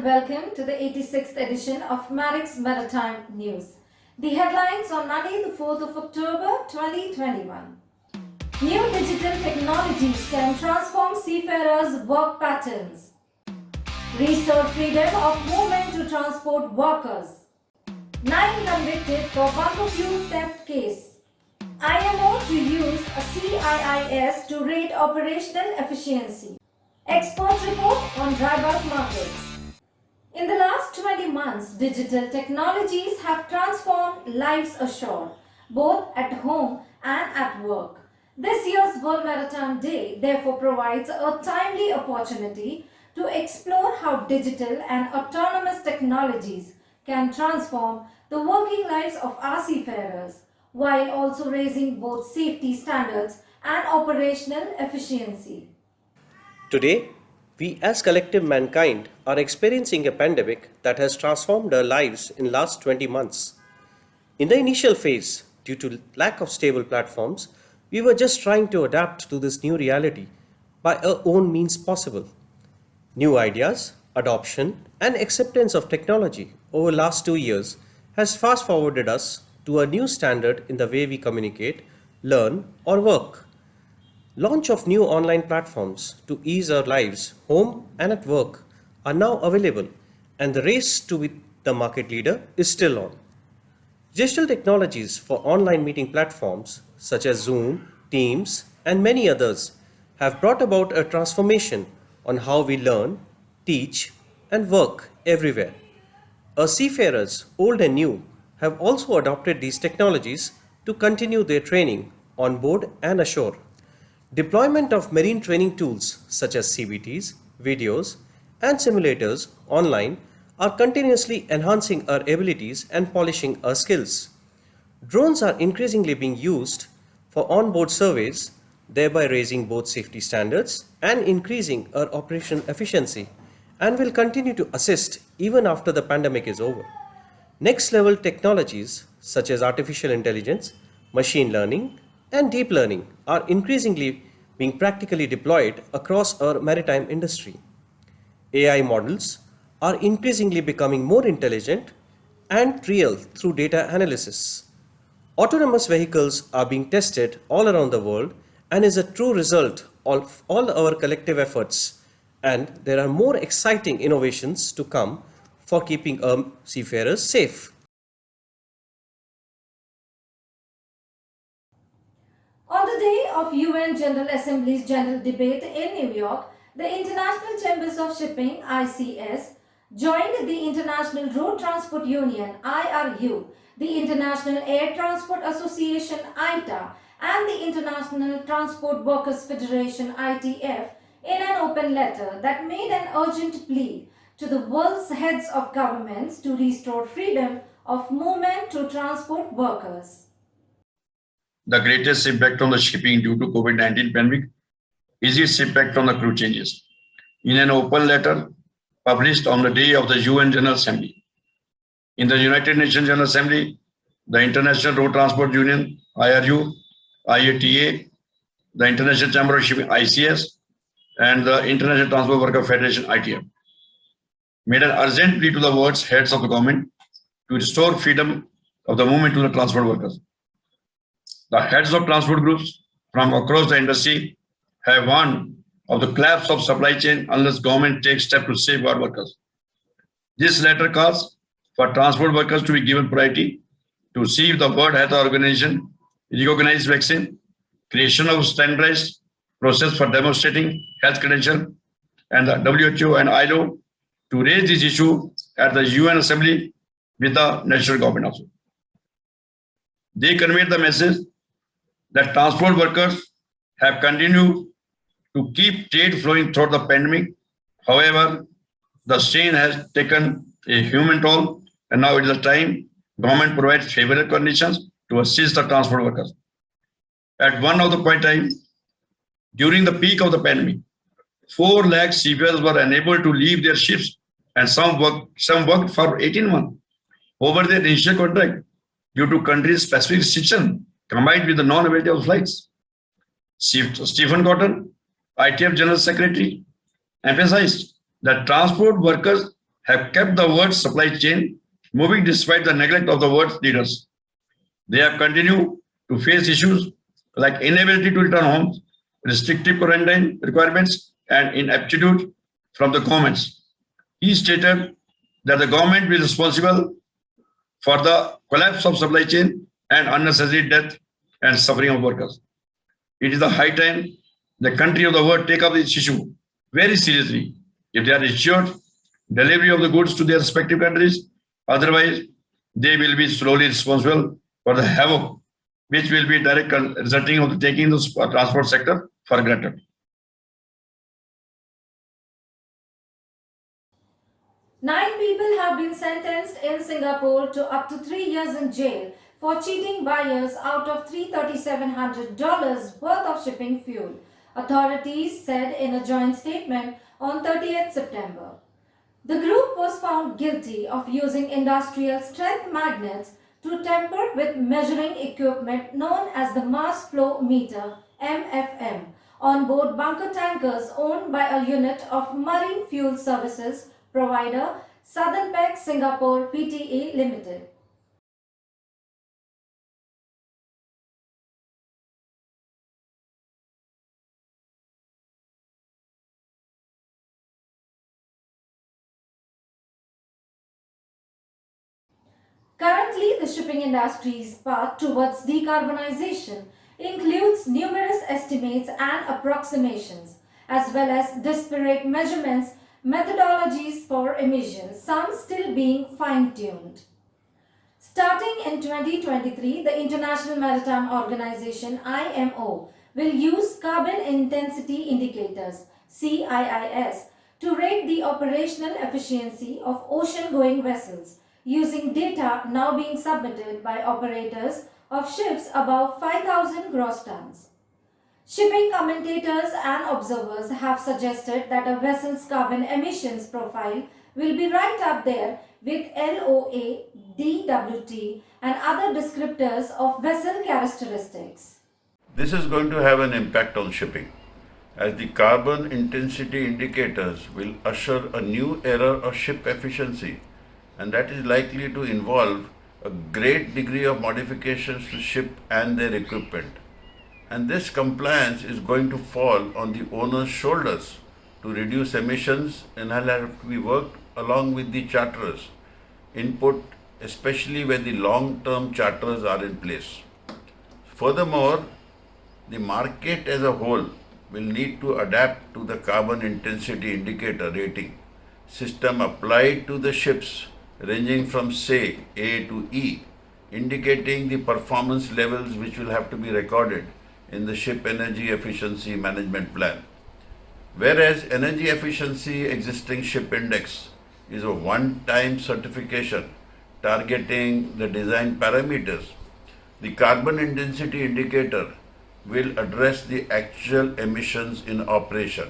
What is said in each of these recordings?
and welcome to the 86th edition of Marex Maritime News. The headlines on Monday, the 4th of October 2021. New digital technologies can transform seafarers' work patterns. Restore freedom of movement to transport workers. 9 convicted for bunker fuel theft case. IMO to use a CIIS to rate operational efficiency. Export report on dry bulk markets. In the last 20 months, digital technologies have transformed lives ashore, both at home and at work. This year's World Maritime Day therefore provides a timely opportunity to explore how digital and autonomous technologies can transform the working lives of our seafarers, while also raising both safety standards and operational efficiency. Today, we as collective mankind are experiencing a pandemic that has transformed our lives in last 20 months. In the initial phase, due to lack of stable platforms, we were just trying to adapt to this new reality by our own means possible. New ideas, adoption and acceptance of technology over last 2 years has fast forwarded us to a new standard in the way we communicate, learn or work. Launch of new online platforms to ease our lives, home and at work, are now available, and the race to be the market leader is still on. Digital technologies for online meeting platforms such as Zoom, Teams, and many others have brought about a transformation on how we learn, teach, and work everywhere. Our seafarers, old and new, have also adopted these technologies to continue their training on board and ashore. Deployment of marine training tools such as CBTs, videos, and simulators online are continuously enhancing our abilities and polishing our skills. Drones are increasingly being used for onboard surveys, thereby raising both safety standards and increasing our operational efficiency, and will continue to assist even after the pandemic is over. Next level technologies such as artificial intelligence, machine learning, and deep learning are increasingly being practically deployed across our maritime industry. AI models are increasingly becoming more intelligent and real through data analysis. Autonomous vehicles are being tested all around the world and is a true result of all our collective efforts, and there are more exciting innovations to come for keeping our seafarers safe. On the day of UN General Assembly's General Debate in New York, the International Chambers of Shipping (ICS) joined the International Road Transport Union (IRU), the International Air Transport Association (ITA), and the International Transport Workers Federation (ITF) in an open letter that made an urgent plea to the world's heads of governments to restore freedom of movement to transport workers. The greatest impact on the shipping due to COVID-19 pandemic is its impact on the crew changes. In an open letter published on the day of the UN General Assembly, in the United Nations General Assembly, the International Road Transport Union (IRU), IATA, the International Chamber of Shipping (ICS), and the International Transport Worker Federation (ITF) made an urgent plea to the world's heads of the government to restore freedom of the movement to the transport workers. The heads of transport groups from across the industry have warned of the collapse of supply chain unless government takes steps to safeguard workers. This letter calls for transport workers to be given priority to see if the World Health Organization recognized vaccine, creation of standardized process for demonstrating health credential, and the WHO and ILO to raise this issue at the UN Assembly with the national government also. They conveyed the message that transport workers have continued to keep trade flowing throughout the pandemic. However, the strain has taken a human toll, and now it is the time government provides favorable conditions to assist the transport workers. At one of the point time, during the peak of the pandemic, 4 lakh seafarers were unable to leave their ships, and some worked for 18 months over their initial contract due to country-specific restriction combined with the non-availability of flights. Stephen Cotton, ITF General Secretary, emphasized that transport workers have kept the world's supply chain moving despite the neglect of the world's leaders. They have continued to face issues like inability to return homes, restrictive quarantine requirements, and inaptitude from the governments. He stated that the government is responsible for the collapse of supply chain and unnecessary death and suffering of workers. It is the high time the country of the world take up this issue very seriously if they are ensured delivery of the goods to their respective countries. Otherwise, they will be slowly responsible for the havoc which will be direct resulting of taking the transport sector for granted. Nine people have been sentenced in Singapore to up to 3 years in jail for cheating buyers out of $3,700 worth of shipping fuel, authorities said in a joint statement on 30th September. The group was found guilty of using industrial strength magnets to tamper with measuring equipment known as the mass flow meter (MFM) on board bunker tankers owned by a unit of Marine Fuel Services provider Southern Peg Singapore Pte Ltd. Currently, the shipping industry's path towards decarbonization includes numerous estimates and approximations, as well as disparate measurements methodologies for emissions, some still being fine-tuned. Starting in 2023, the International Maritime Organization (IMO) will use carbon intensity indicators (CIIS) to rate the operational efficiency of ocean-going vessels using data now being submitted by operators of ships above 5,000 gross tons. Shipping commentators and observers have suggested that a vessel's carbon emissions profile will be right up there with LOA, DWT, and other descriptors of vessel characteristics. This is going to have an impact on shipping, as the carbon intensity indicators will usher a new era of ship efficiency, and that is likely to involve a great degree of modifications to ship and their equipment. And this compliance is going to fall on the owner's shoulders to reduce emissions, and will have to be worked along with the charterers' input, especially when the long-term charters are in place. Furthermore, the market as a whole will need to adapt to the carbon intensity indicator rating system applied to the ships ranging from, say, A to E, indicating the performance levels which will have to be recorded in the Ship Energy Efficiency Management Plan. Whereas Energy Efficiency Existing Ship Index is a one-time certification targeting the design parameters, the carbon intensity indicator will address the actual emissions in operation.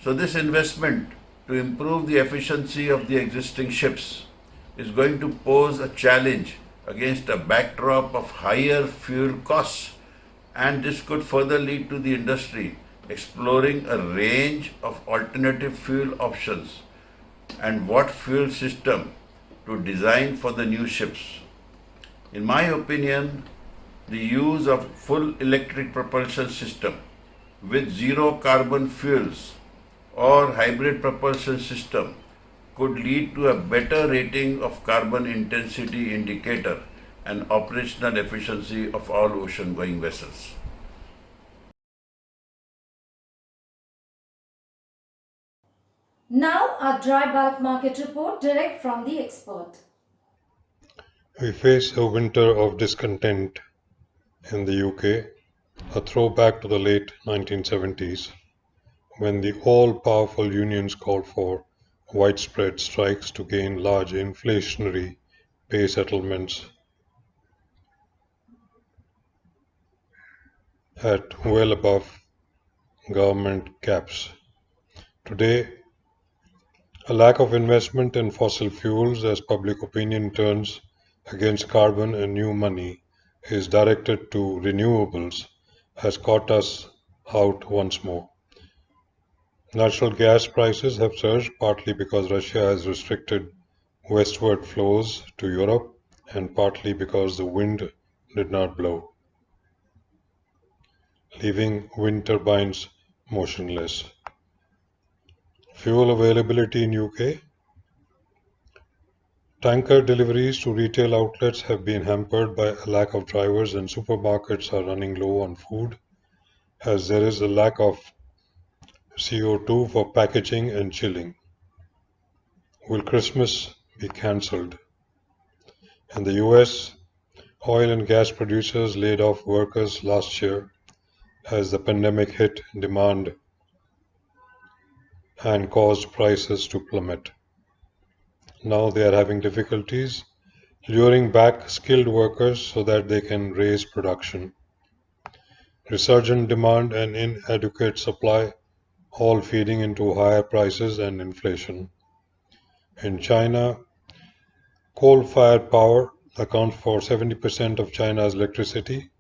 So this investment to improve the efficiency of the existing ships is going to pose a challenge against a backdrop of higher fuel costs, and this could further lead to the industry exploring a range of alternative fuel options and what fuel system to design for the new ships. In my opinion, the use of full electric propulsion system with zero carbon fuels or hybrid propulsion system could lead to a better rating of carbon intensity indicator and operational efficiency of all ocean-going vessels. Now, our dry bulk market report direct from the expert. We face a winter of discontent in the UK, a throwback to the late 1970s, when the all-powerful unions called for widespread strikes to gain large inflationary pay settlements at well above government caps. Today, a lack of investment in fossil fuels as public opinion turns against carbon and new money is directed to renewables has caught us out once more. Natural gas prices have surged partly because Russia has restricted westward flows to Europe and partly because the wind did not blow, leaving wind turbines motionless. Fuel availability in UK. Tanker deliveries to retail outlets have been hampered by a lack of drivers, and supermarkets are running low on food as there is a lack of CO2 for packaging and chilling. Will Christmas be cancelled? In the US, oil and gas producers laid off workers last year as the pandemic hit demand and caused prices to plummet. Now they are having difficulties luring back skilled workers so that they can raise production. Resurgent demand and inadequate supply all feeding into higher prices and inflation. In China, coal-fired power accounts for 70% of China's electricity,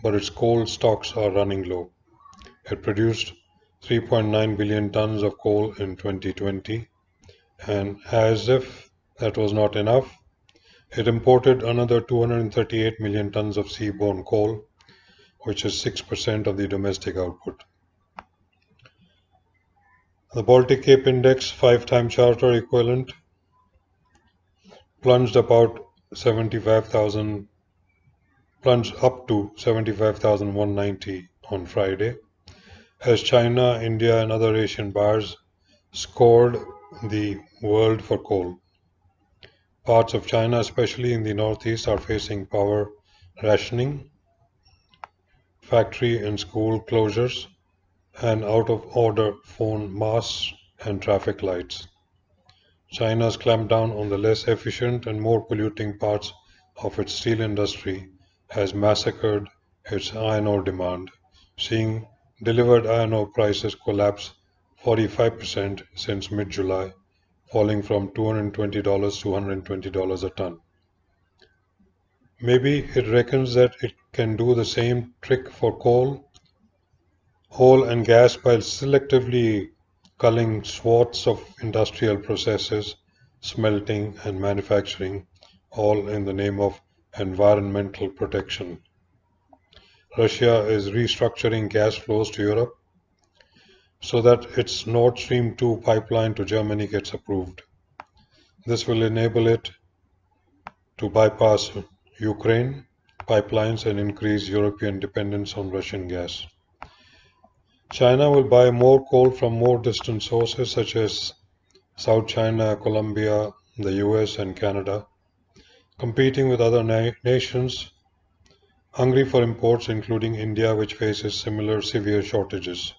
but its coal stocks are running low. It produced 3.9 billion tons of coal in 2020, and as if that was not enough, it imported another 238 million tons of seaborne coal, which is 6% of the domestic output. The Baltic Cape Index 5-time charter equivalent plunged up to 75,190 on Friday as China, India and other Asian buyers scored the world for coal. Parts of China, especially in the northeast, are facing power rationing, factory and school closures, and out-of-order phone masts and traffic lights. China's clampdown on the less efficient and more polluting parts of its steel industry has massacred its iron ore demand, seeing delivered iron ore prices collapse 45% since mid-July, falling from $220 to $120 a ton. Maybe it reckons that it can do the same trick for coal and gas by selectively culling swaths of industrial processes, smelting and manufacturing, all in the name of environmental protection. Russia is restructuring gas flows to Europe so that its Nord Stream 2 pipeline to Germany gets approved. This will enable it to bypass Ukraine pipelines and increase European dependence on Russian gas. China will buy more coal from more distant sources such as South China, Colombia, the US and Canada, competing with other nations hungry for imports including India, which faces similar severe shortages.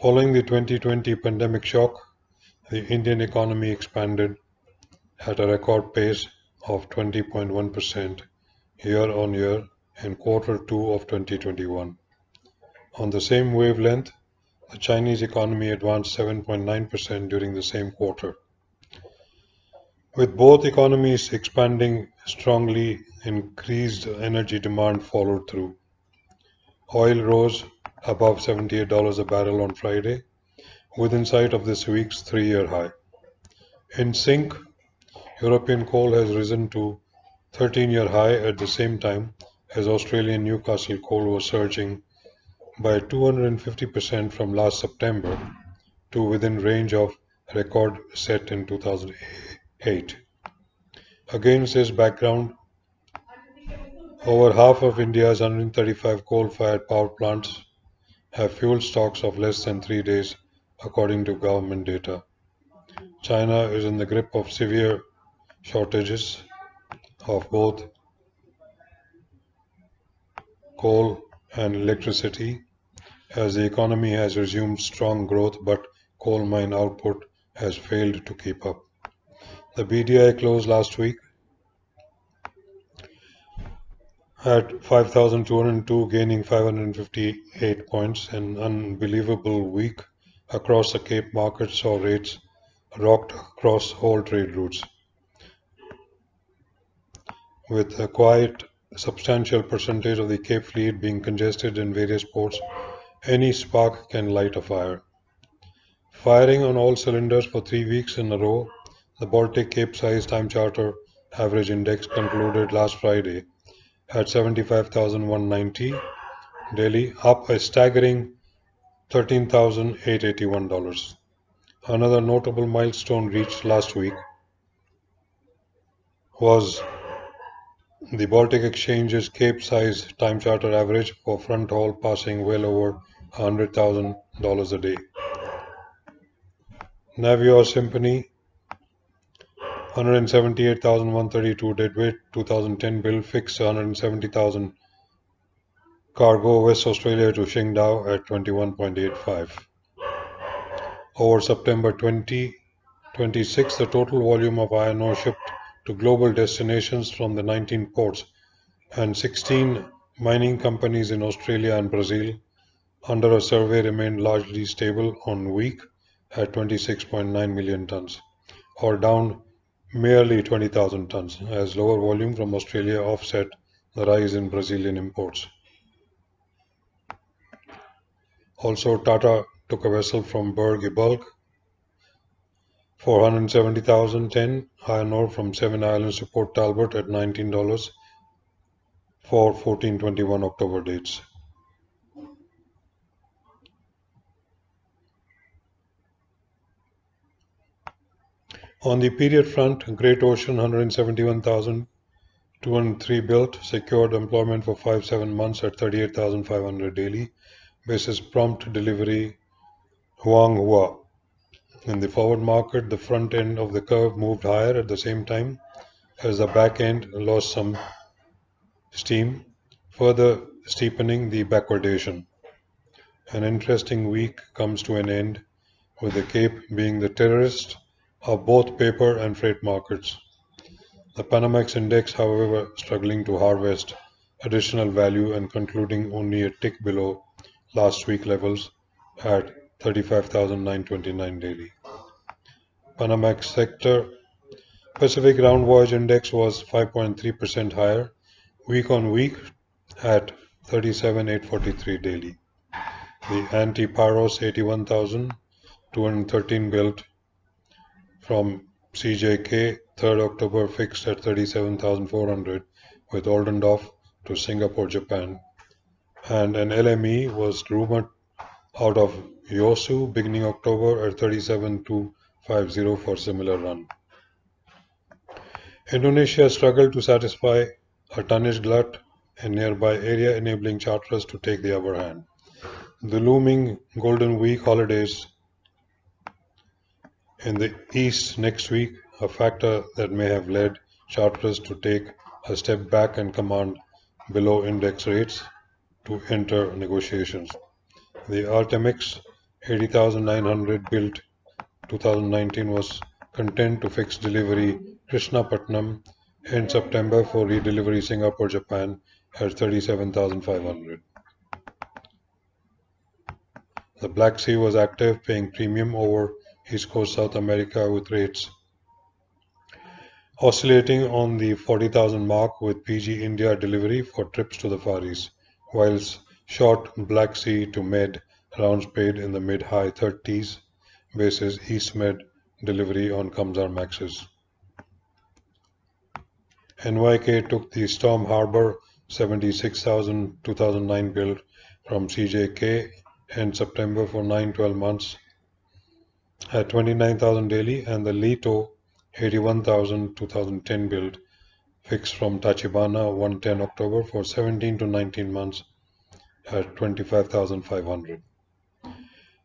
Following the 2020 pandemic shock, the Indian economy expanded at a record pace of 20.1% year-on-year in Q2 of 2021. On the same wavelength, the Chinese economy advanced 7.9% during the same quarter. With both economies expanding strongly, increased energy demand followed through. Oil rose above $78 a barrel on Friday, within sight of this week's 3-year high. In sync, European coal has risen to 13-year high at the same time as Australian Newcastle coal was surging by 250% from last September to within range of record set in 2008. Against this background, over half of India's 135 coal-fired power plants have fuel stocks of less than 3 days, according to government data. China is in the grip of severe shortages of both coal and electricity, as the economy has resumed strong growth but coal mine output has failed to keep up. The BDI closed last week at 5,202, gaining 558 points. An unbelievable week across the Cape market saw rates rocked across all trade routes. With a quite substantial percentage of the Cape fleet being congested in various ports, any spark can light a fire. Firing on all cylinders for 3 weeks in a row, the Baltic Capesize Time Charter Average Index concluded last Friday at 75,190 daily, up a staggering $13,881. Another notable milestone reached last week was the Baltic Exchange's Cape-size time charter average for front haul passing well over $100,000 a day. Navior Symphony 178,132 deadweight 2010 build fixed 170,000 cargo West Australia to Qingdao at 21.85. Over September 2026, the total volume of iron ore shipped to global destinations from the 19 ports and 16 mining companies in Australia and Brazil under a survey remained largely stable on week at 26.9 million tons, or down merely 20,000 tons, as lower volume from Australia offset the rise in Brazilian imports. Also, Tata took a vessel from Berg Bulk for 170,010 iron ore from Seven Islands to Port Talbot at $19 for 14-21 October dates. On the period front, Great Ocean 171,203 built secured employment for 5-7 months at 38,500 daily basis prompt delivery Huanghua. In the forward market, the front end of the curve moved higher at the same time as the back end lost some steam, further steepening the backwardation. An interesting week comes to an end with the Cape being the terrorist of both paper and freight markets. The Panamax index, however, struggling to harvest additional value and concluding only a tick below last week levels at 35,929 daily. Panamax sector Pacific Round Voyage Index was 5.3% higher week on week at 37,843 daily. The Anti-Paros 81,213 built from CJK 3rd October fixed at 37,400 with Oldendorf to Singapore, Japan. And an LME was rumored out of Yosu beginning October at 37,250 for similar run. Indonesia struggled to satisfy a tonnage glut in nearby area, enabling charterers to take the upper hand. The looming Golden Week holidays in the East next week, a factor that may have led charterers to take a step back and command below index rates to enter negotiations. The Artemix 80,900 built 2019 was content to fix delivery Krishnapatnam in September for redelivery Singapore, Japan at 37,500. The Black Sea was active, paying premium over East Coast South America with rates oscillating on the 40,000 mark with PG India delivery for trips to the Far East, whilst short Black Sea to Med rounds paid in the mid-high 30s basis East Med delivery on Kamsar Maxes. NYK took the Storm Harbor 76,000 2009 build from CJK in September for 9-12 months at 29,000 daily, and the Leto 81,000 2010 build fixed from Tachibana 110 October for 17 to 19 months at 25,500.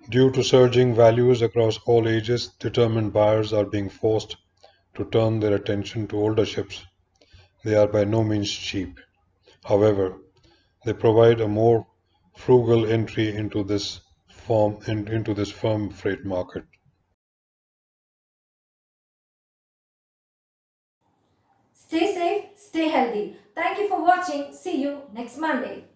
Due to surging values across all ages, determined buyers are being forced to turn their attention to older ships. They are by no means cheap. However, they provide a more frugal entry into this firm freight market. Stay safe, stay healthy. Thank you for watching. See you next Monday.